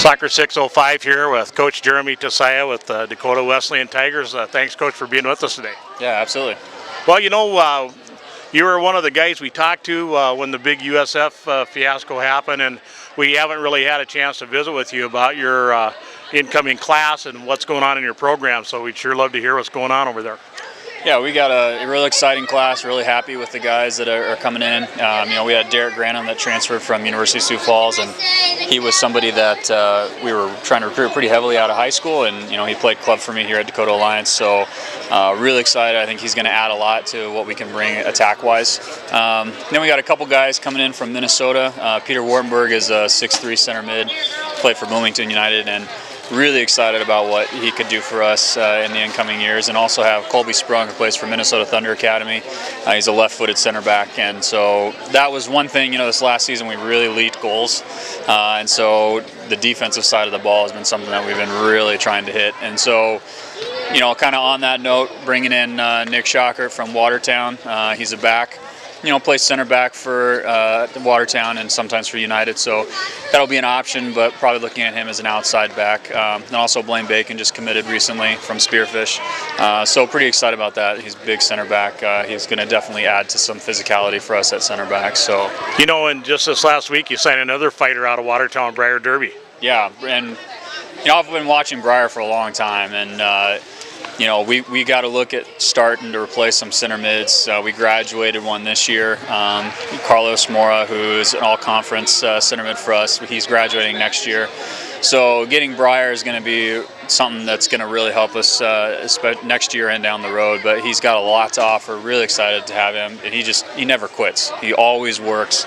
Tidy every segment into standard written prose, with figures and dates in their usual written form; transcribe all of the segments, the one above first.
Soccer 605 here with Coach Jeremy Tosaya with Dakota Wesleyan Tigers. Thanks, Coach, for being with us today. Yeah, absolutely. Well, you were one of the guys we talked to when the big USF fiasco happened, and we haven't really had a chance to visit with you about your incoming class and what's going on in your program, so we'd sure love to hear what's going on over there. Yeah, we got a really exciting class, really happy with the guys that are coming in. We had Derek Granum that transferred from University of Sioux Falls, and he was somebody that we were trying to recruit pretty heavily out of high school, and he played club for me here at Dakota Alliance, so really excited. I think he's going to add a lot to what we can bring attack-wise. Then we got a couple guys coming in from Minnesota. Peter Wartenberg is a 6'3" center mid, played for Bloomington United, and really excited about what he could do for us in the incoming years. And also have Colby Sprung, who plays for Minnesota Thunder Academy. He's a left-footed center back, and so that was one thing, this last season we really leaked goals, and so the defensive side of the ball has been something that we've been really trying to hit. And so kind of on that note, bringing in Nick Schockert from Watertown. He's a back, plays center back for Watertown and sometimes for United, so that'll be an option, but probably looking at him as an outside back. And also Blaine Bacon just committed recently from Spearfish, so pretty excited about that. He's a big center back. He's going to definitely add to some physicality for us at center back. So, and just this last week you signed another fighter out of Watertown, Briar Derby. Yeah, and I've been watching Briar for a long time, and we got to look at starting to replace some center mids. We graduated one this year, Carlos Mora, who's an all-conference center mid for us. He's graduating next year. So getting Briar is going to be something that's going to really help us next year and down the road. But he's got a lot to offer. Really excited to have him. And he never quits. He always works.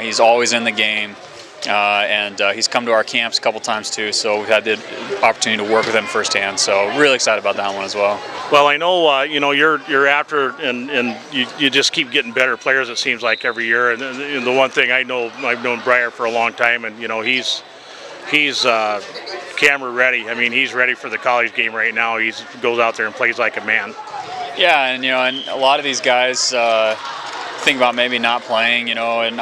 He's always in the game. And he's come to our camps a couple times too, so we've had the opportunity to work with him firsthand. So really excited about that one as well. Well, I know you're after, and you just keep getting better players. It seems like every year. And the one thing I know, I've known Briar for a long time, and he's camera ready. I mean, he's ready for the college game right now. He goes out there and plays like a man. Yeah, and and a lot of these guys think about maybe not playing, in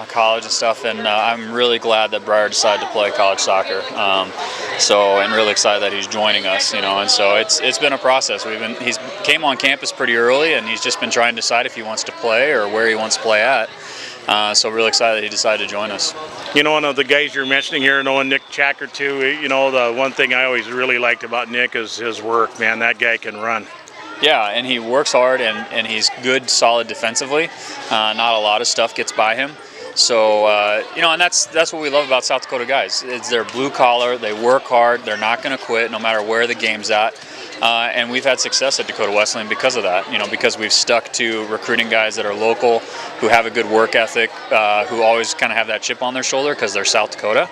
college and stuff, and I'm really glad that Briar decided to play college soccer. And really excited that he's joining us, and so it's been a process. He's came on campus pretty early, and he's just been trying to decide if he wants to play or where he wants to play at. So really excited that he decided to join us. One of the guys you're mentioning here, knowing Nick Schockert too, the one thing I always really liked about Nick is his work. Man, that guy can run. Yeah, and he works hard, and he's good, solid defensively. Not a lot of stuff gets by him. So, and that's what we love about South Dakota guys. They're blue collar, they work hard, they're not going to quit no matter where the game's at. And we've had success at Dakota Wesleyan because of that, because we've stuck to recruiting guys that are local, who have a good work ethic, who always kind of have that chip on their shoulder because they're South Dakota.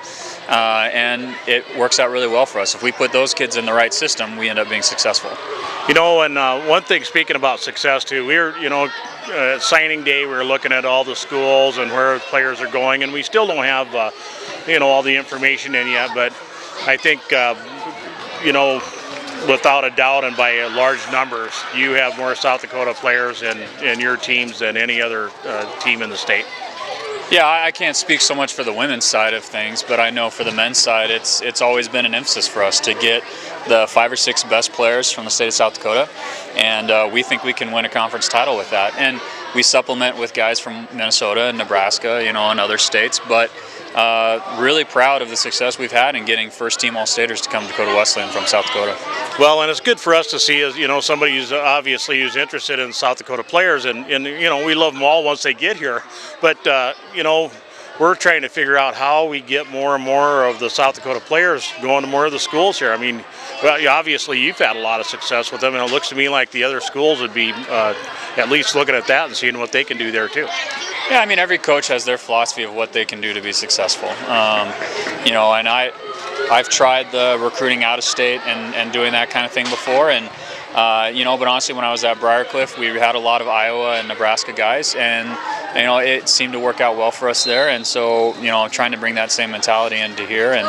And it works out really well for us. If we put those kids in the right system, we end up being successful. And one thing, speaking about success too, we're, signing day, we're looking at all the schools and where players are going, and we still don't have, all the information in yet, but I think, without a doubt and by large numbers, you have more South Dakota players in your teams than any other team in the state. Yeah, I can't speak so much for the women's side of things, but I know for the men's side, it's always been an emphasis for us to get the 5 or 6 best players from the state of South Dakota, and we think we can win a conference title with that. And we supplement with guys from Minnesota and Nebraska, and other states, but really proud of the success we've had in getting first-team All-Staters to come to Dakota Wesleyan from South Dakota. Well, and it's good for us to see, as somebody who's who's interested in South Dakota players, and we love them all once they get here, but we're trying to figure out how we get more and more of the South Dakota players going to more of the schools here. I mean, obviously you've had a lot of success with them, and it looks to me like the other schools would be at least looking at that and seeing what they can do there too. Yeah, I mean, every coach has their philosophy of what they can do to be successful. And I've tried the recruiting out of state and doing that kind of thing before, and But honestly, when I was at Briarcliff, we had a lot of Iowa and Nebraska guys, and it seemed to work out well for us there. And so, trying to bring that same mentality into here. And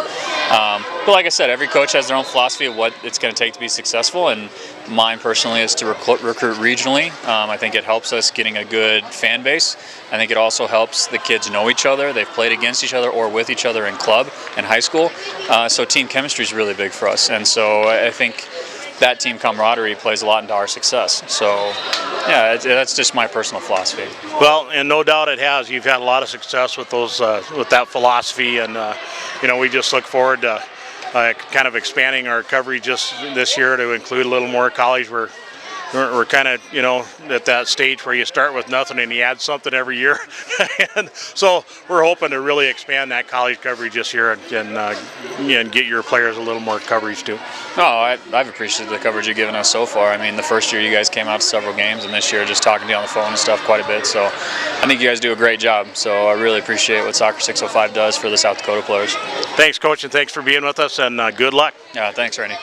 but like I said, every coach has their own philosophy of what it's going to take to be successful, and mine personally is to recruit regionally. I think it helps us getting a good fan base. I think it also helps the kids know each other. They've played against each other or with each other in club and high school. So team chemistry is really big for us. And so I think that team camaraderie plays a lot into our success. So, yeah, that's just my personal philosophy. Well, and no doubt it has. You've had a lot of success with those, with that philosophy, and we just look forward to kind of expanding our coverage just this year to include a little more college. We're kind of at that stage where you start with nothing and you add something every year, and so we're hoping to really expand that college coverage this year and get your players a little more coverage too. No, I've appreciated the coverage you've given us so far. I mean, the first year you guys came out to several games, and this year just talking to you on the phone and stuff quite a bit. So I think you guys do a great job. So I really appreciate what Soccer 605 does for the South Dakota players. Thanks, Coach, and thanks for being with us, and good luck. Yeah, thanks, Randy.